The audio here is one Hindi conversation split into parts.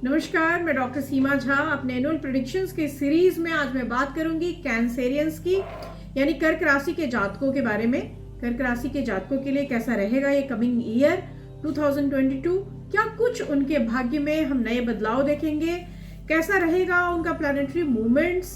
नमस्कार, मैं डॉक्टर सीमा झा। अपने एनुअल प्रेडिक्शंस के सीरीज में आज मैं बात करूंगी कैंसेरियंस की, यानी कर्क राशि के जातकों के बारे में। कर्क राशि के जातकों के लिए कैसा रहेगा ये कमिंग ईयर 2022? क्या कुछ उनके भाग्य में हम नए बदलाव देखेंगे? कैसा रहेगा उनका प्लैनेटरी मूवमेंट्स?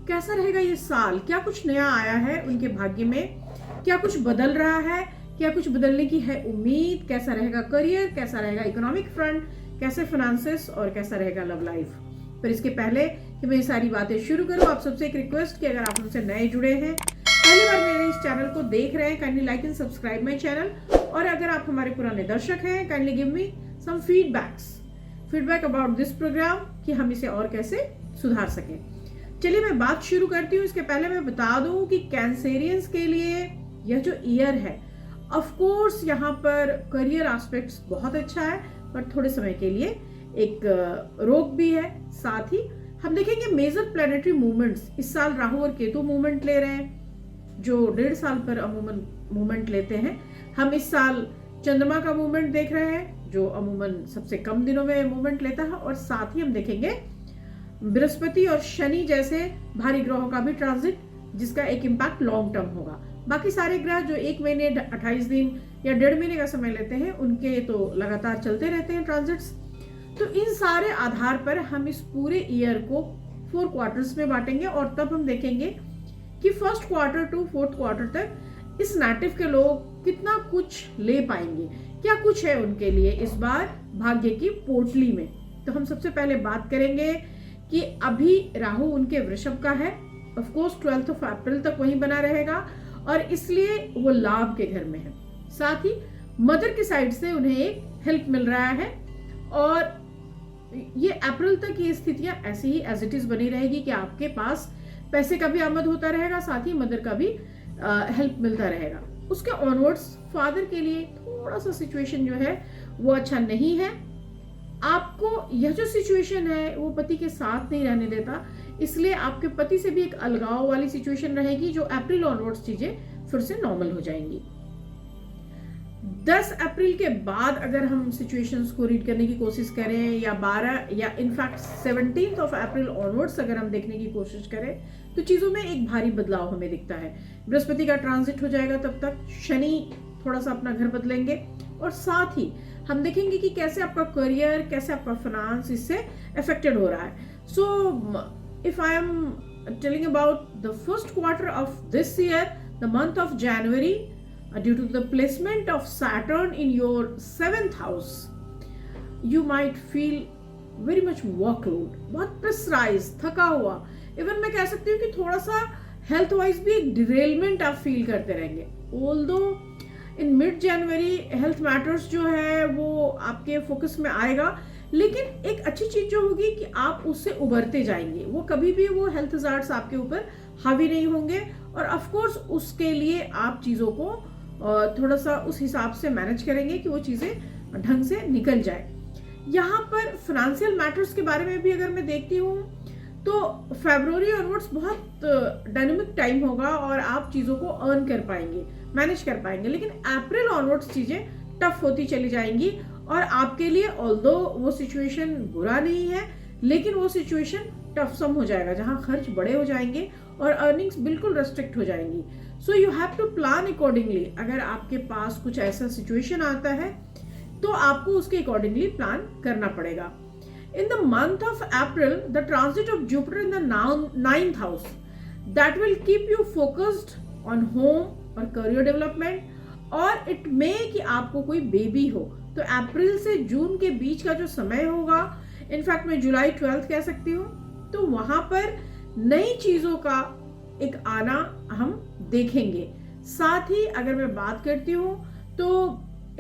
कैसा रहेगा ये साल? क्या कुछ नया आया है उनके भाग्य में? क्या कुछ बदल रहा है? क्या कुछ बदलने की है उम्मीद? कैसा रहेगा करियर? कैसा रहेगा इकोनॉमिक फ्रंट? कैसे फाइनेंसेस? और कैसा रहेगा लव लाइफ? पर इसके पहले कि मैं ये सारी बातें शुरू करूं, आप सबसे एक रिक्वेस्ट कि अगर आप हमसे नए जुड़े हैं, पहली बार मेरे इस चैनल को देख रहे हैं, kindly like and subscribe my channel. और अगर आप हमारे पुराने दर्शक हैं, kindly give me some feedback about this programme कि हम इसे और कैसे सुधार सकें। चलिए मैं बात शुरू करती हूँ। इसके पहले मैं बता दूं कि कैंसेरियंस के लिए यह जो ईयर है, ऑफ कोर्स यहाँ पर करियर एस्पेक्ट्स बहुत अच्छा है, पर थोड़े समय के लिए एक रोक भी है। साथ ही हम देखेंगे मेजर प्लैनेटरी मूवमेंट्स। इस साल राहु और केतु मूवमेंट ले रहे हैं, जो 1.5 साल पर अमूमन मूवमेंट लेते हैं। हम इस साल चंद्रमा का मूवमेंट देख रहे हैं, जो अमूमन सबसे कम दिनों में मूवमेंट लेता है। और साथ ही हम देखेंगे बृहस्पति और शनि जैसे भारी ग्रहों का भी ट्रांजिट, जिसका एक इम्पैक्ट लॉन्ग टर्म होगा। बाकी सारे ग्रह जो 1 महीने 28 दिन या 1.5 महीने का समय लेते हैं, उनके तो लगातार चलते रहते हैं ट्रांजिट्स। तो इन सारे आधार पर हम इस पूरे ईयर को 4 क्वार्टर्स में बांटेंगे और तब हम देखेंगे कि first quarter to fourth quarter तक इस नेटिव के लोग कितना कुछ ले पाएंगे, क्या कुछ है उनके लिए इस बार भाग्य की पोटली में। तो हम सबसे पहले बात करेंगे कि अभी राहु उनके वृषभ का है, ऑफ कोर्स 12 अप्रैल तक वहीं बना रहेगा और इसलिए वो लाभ के घर में है। साथ ही मदर की साइड से उन्हें एक हेल्प मिल रहा है और ये अप्रैल तक ये स्थितियां ऐसे ही एज इट इज बनी रहेगी कि आपके पास पैसे का भी आमद होता रहेगा, साथ ही मदर का भी हेल्प मिलता रहेगा। उसके ऑनवर्ड्स फादर के लिए थोड़ा सा सिचुएशन जो है वो अच्छा नहीं है। आपको यह जो सिचुएशन है वो पति के साथ नहीं रहने देता, इसलिए आपके पति से भी एक अलगाव वाली सिचुएशन रहेगी, जो अप्रैल ऑनवर्ड्स चीजें फिर से नॉर्मल हो जाएंगी। 10 अप्रैल के बाद अगर हम सिचुएशंस को रीड करने की कोशिश करें, या 12 या इनफैक्ट 17 अप्रैल ऑनवर्ड्स अगर हम देखने की कोशिश करें, तो चीजों में एक भारी बदलाव हमें दिखता है। बृहस्पति का ट्रांजिट हो जाएगा, तब तक शनि थोड़ा सा अपना घर बदलेंगे और साथ ही हम देखेंगे कि कैसे आपका करियर, कैसे आपका फाइनेंस इससे अफेक्टेड हो रहा है। सो if I am telling about the first quarter of this year, the month of January, due to the placement of Saturn in your 7th house, you might feel very much workload, बहुत प्रेशराइज, थका हुआ। इवन मैं कह सकती हूँ कि थोड़ा सा हेल्थ वाइज भी एक डिरेलमेंट आप फील करते रहेंगे। Although in mid January health matters जो है वो आपके फोकस में आएगा, लेकिन एक अच्छी चीज जो होगी कि आप उससे उभरते जाएंगे। वो कभी भी वो हेल्थ हजार्ड्स आपके ऊपर हावी नहीं होंगे और ऑफ कोर्स उसके लिए आप चीजों को थोड़ा सा उस हिसाब से मैनेज करेंगे कि वो चीजें ढंग से निकल जाए। यहाँ पर फाइनेंशियल मैटर्स के बारे में भी अगर मैं देखती हूँ तो फरवरी ऑनवर्ड्स बहुत डायनामिक टाइम होगा और आप चीजों को अर्न कर पाएंगे, मैनेज कर पाएंगे। लेकिन अप्रैल ऑनवर्ड्स चीजें टफ होती चली जाएंगी और आपके लिए ऑल्दो वो सिचुएशन बुरा नहीं है, लेकिन वो सिचुएशन टफ सम हो जाएगा, जहां खर्च बड़े हो जाएंगे और अर्निंग्स बिल्कुल रेस्ट्रिक्ट हो जाएंगी। So you have to plan accordingly. अगर आपके पास कुछ ऐसा सिचुएशन आता है तो आपको उसके अकॉर्डिंगली प्लान करना पड़ेगा। इन the month of April the transit of Jupiter in the 9th house that will keep you focused on home और करियर डेवलपमेंट, और इट मे कि आपको कोई बेबी हो। तो अप्रैल से जून के बीच का जो समय होगा, इनफैक्ट मैं जुलाई 12 कह सकती हूँ, तो वहां पर नई चीजों का एक आना हम देखेंगे। साथ ही अगर मैं बात करती हूँ तो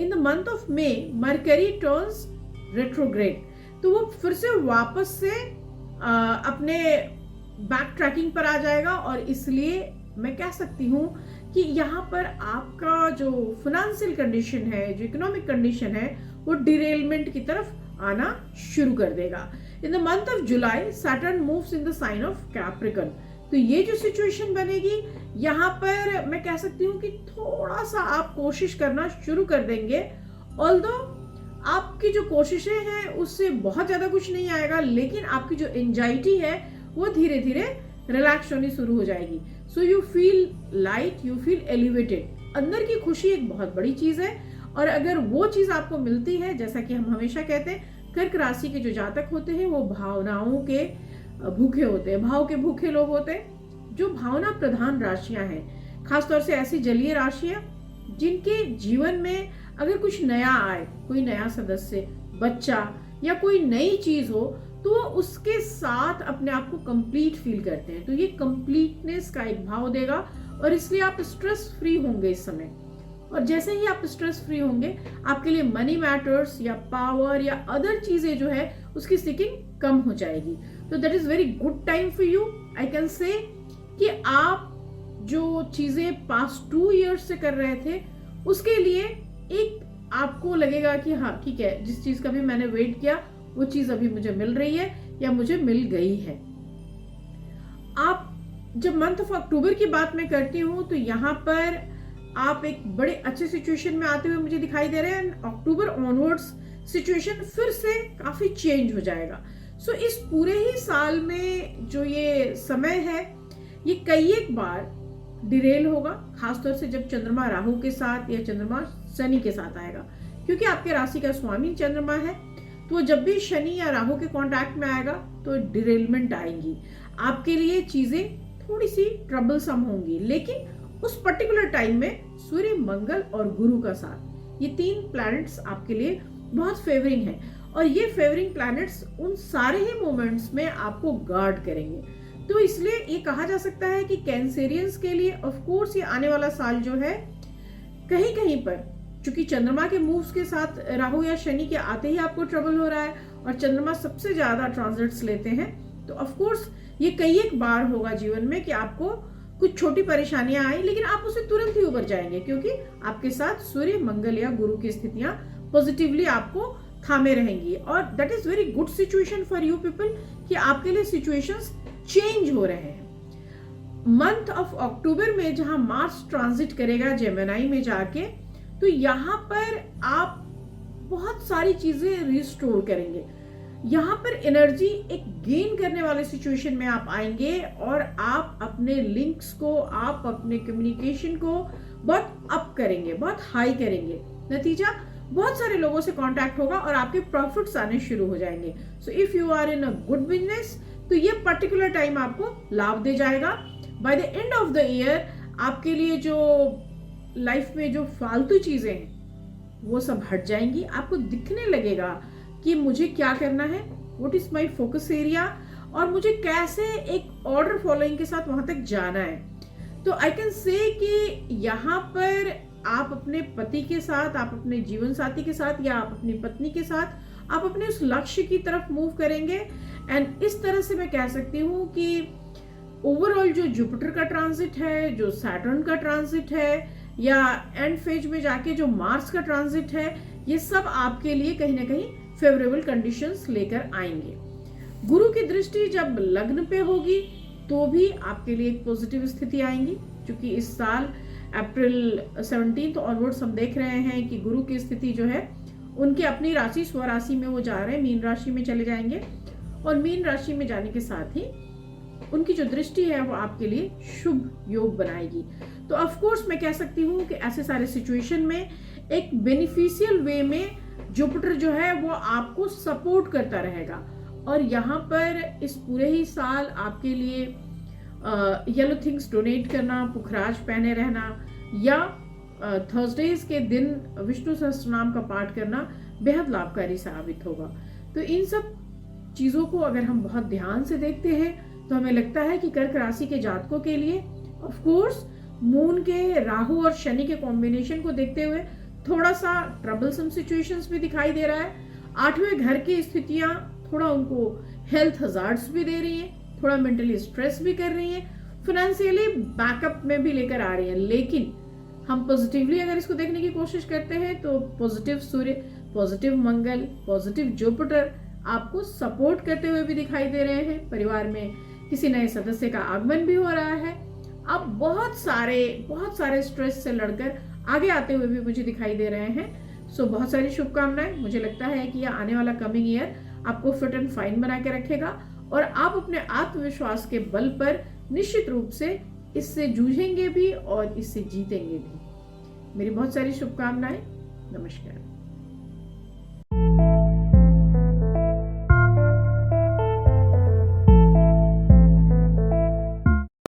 इन the month of May mercury turns retrograde, तो वो फिर से वापस से अपने बैक ट्रैकिंग पर आ जाएगा और इसलिए मैं कह सकती हूँ कि यहाँ पर आपका जो फाइनेंशियल कंडीशन है, जो इकोनॉमिक कंडीशन है, वो डिरेलमेंट की तरफ आना शुरू कर देगा। In the month of July Saturn moves in the sign of Capricorn, तो ये जो सिचुएशन बनेगी यहाँ पर मैं कह सकती हूँ कि थोड़ा सा आप कोशिश करना शुरू कर देंगे। ऑल्दो आप आपकी जो कोशिशें हैं उससे बहुत ज़्यादा कुछ नहीं आएगा, लेकिन आपकी जो एंजाइटी है वो धीरे धीरे रिलैक्स होनी शुरू हो जाएगी। So you feel light, you feel elevated. अंदर की खुशी एक बहुत बड़ी चीज़ है, और अगर वो चीज़ आपको मिलती है, जैसा कि हम हमेशा कहते हैं, कर्क राशि के जो जातक होते हैं वो भावनाओं के भूखे होते हैं, भाव के भूखे लोग होते हैं। जो भावना प्रधान राशियां हैं, खासतौर से ऐसी जलीय राशियां जिनके जीवन में अगर कुछ नया आए, कोई नया सदस्य, बच्चा या कोई नई चीज हो, तो वो उसके साथ अपने आप को कंप्लीट फील करते हैं। तो ये कंप्लीटनेस का एक भाव देगा, और इसलिए आप स्ट्रेस फ्री होंगे इस समय। और जैसे ही आप स्ट्रेस फ्री होंगे, आपके लिए मनी मैटर्स या पावर या अदर चीजें जो है उसकी सीकिंग कम हो जाएगी। तो that is very good time for you. I can say कि आप जो चीजें पास्ट 2 years से कर रहे थे, उसके लिए एक आपको लगेगा कि हाँ ठीक है, जिस चीज का भी मैंने वेट किया वो चीज अभी मुझे मिल रही है या मुझे मिल गई है। आप जब मंथ ऑफ अक्टूबर की बात मैं करती हूँ, तो यहाँ पर आप एक बड़े अच्छे सिचुएशन में आते हुए मुझे दिखाई दे रहे हैं। अक्टूबर ऑनवर्ड्स सिचुएशन फिर से काफी चेंज हो जाएगा। सो इस पूरे ही साल में जो ये समय है, ये कई एक बार डिरेल होगा, खासतौर से जब चंद्रमा राहु के साथ या चंद्रमा शनि के साथ आएगा, क्योंकि आपके राशि का स्वामी चंद्रमा है। तो जब भी शनि या राहु के कांटेक्ट में आएगा तो डिरेलमेंट आएंगी, आपके लिए चीजें थोड़ी सी ट्रबलसम होंगी। लेकिन उस पर्टिकुलर टाइम में सूर्य, मंगल और गुरु का साथ, ये 3 प्लैनेट्स आपके लिए बहुत फेवरिंग है, और ये फेवरिंग प्लैनेट्स उन सारे ही मोमेंट्स में आपको गार्ड करेंगे। तो इसलिए ये कहा जा सकता है कि कैंसेरियंस के लिए ऑफ कोर्स ये आने वाला साल जो है, कहीं कहीं पर चूंकि चंद्रमा के मूव्स के साथ राहु या शनि के आते ही आपको ट्रबल हो रहा है, और चंद्रमा सबसे ज्यादा ट्रांजिट्स लेते हैं, तो ऑफ कोर्स ये कई एक बार होगा जीवन में कि आपको कुछ छोटी परेशानियां आई, लेकिन आप उसे तुरंत ही उबर जाएंगे, क्योंकि आपके साथ सूर्य, मंगल या गुरु की स्थितियां पॉजिटिवली आपको थामे रहेंगी। और that is very good situation for you people कि आपके लिए सिचुएशंस चेंज हो रहे हैं। मंथ ऑफ अक्टूबर में जहां मार्स ट्रांजिट करेगा जेमिनी में जाके, तो यहाँ पर आप बहुत सारी चीजें रिस्टोर करेंगे। यहाँ पर एनर्जी एक गेन करने वाले सिचुएशन में आप आएंगे, और आप अपने लिंक्स को, आप अपने कम्युनिकेशन को बहुत अप करेंगे, बहुत हाई करेंगे। नतीजा, बहुत सारे लोगों से कांटेक्ट होगा और आपके प्रॉफिट्स आने शुरू हो जाएंगे। So if you are in a good business, तो ये पर्टिकुलर टाइम आपको लाभ दे जाएगा। By the end of the year आपके लिए जो लाइफ में जो फालतू चीजें हैं वो सब हट जाएंगी। आपको दिखने लगेगा कि मुझे क्या करना है, what is my focus area, और मुझे कैसे एक ऑर्डर फॉलोइंग के साथ वहां तक जाना है। तो आई कैन से कि यहाँ पर आप अपने पति के साथ, आप अपने जीवन साथी के साथ या आप अपनी पत्नी के साथ आप अपने उस लक्ष्य की तरफ मूव करेंगे। एंड इस तरह से मैं कह सकती हूँ कि ओवरऑल जो जुपिटर का ट्रांजिट है, जो सैटर्न का ट्रांजिट है, या एंड फेज में जाके जो मार्स का ट्रांजिट है, ये सब आपके लिए कहीं ना कहीं फेवरेबल कंडीशंस लेकर आएंगे। गुरु की दृष्टि जब लग्न पे होगी तो भी आपके लिए एक पॉजिटिव स्थिति आएंगी, क्योंकि इस साल अप्रैल 17 ऑनवर्ड्स हम देख रहे हैं कि गुरु की स्थिति जो है उनकी अपनी राशि स्वराशि में वो जा रहे हैं, मीन राशि में चले जाएंगे, और मीन राशि में जाने के साथ ही उनकी जो दृष्टि है वो आपके लिए शुभ योग बनाएगी। तो ऑफ कोर्स मैं कह सकती हूँ कि ऐसे सारे सिचुएशन में एक बेनिफिशियल वे में जुपिटर जो है वो आपको सपोर्ट करता रहेगा। और यहाँ पर इस पूरे ही साल आपके लिए येलो थिंग्स डोनेट करना, पुखराज पहने रहना, या थर्सडेज के दिन विष्णु सहस्त्रनाम का पाठ करना बेहद लाभकारी साबित होगा। तो इन सब चीज़ों को अगर हम बहुत ध्यान से देखते हैं तो हमें लगता है कि कर्क राशि के जातकों के लिए ऑफ कोर्स मून के, राहु और शनि के कॉम्बिनेशन को देखते हुए थोड़ा सा ट्रबलसम सिचुएशंस भी दिखाई दे रहा है। 8वें घर की स्थितियां थोड़ा उनको हेल्थ हजार्ड्स भी दे रही हैं, थोड़ा मेंटली स्ट्रेस भी कर रही हैं, फाइनेंशियली बैकअप में भी लेकर आ रही हैं। लेकिन हम पॉजिटिवली अगर इसको देखने की कोशिश करते हैं तो पॉजिटिव सूर्य, पॉजिटिव मंगल, पॉजिटिव जुपिटर आपको सपोर्ट करते हुए भी दिखाई दे रहे हैं। परिवार में किसी नए सदस्य का आगमन भी हो रहा है। आप बहुत सारे स्ट्रेस से लड़कर आगे आते हुए भी मुझे दिखाई दे रहे हैं। सो बहुत सारी शुभकामनाएं। मुझे लगता है कि यह आने वाला कमिंग ईयर आपको फिट एंड फाइन बना के रखेगा और आप अपने आत्मविश्वास के बल पर निश्चित रूप से इससे जूझेंगे भी और इससे जीतेंगे भी। मेरी बहुत सारी शुभकामनाएं। नमस्कार।